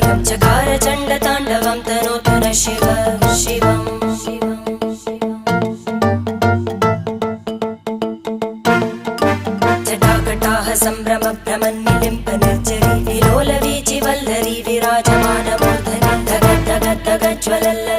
कायं चकार चण्डताण्डवं तनोतु न शिव शिवम् जटाकटाह सम्भ्रम भ्रमन्निलिम्प निर्जरी विलोलवीचि वल्लरी विराजमानमूर्धनि धग धग धग ज्वलल्ल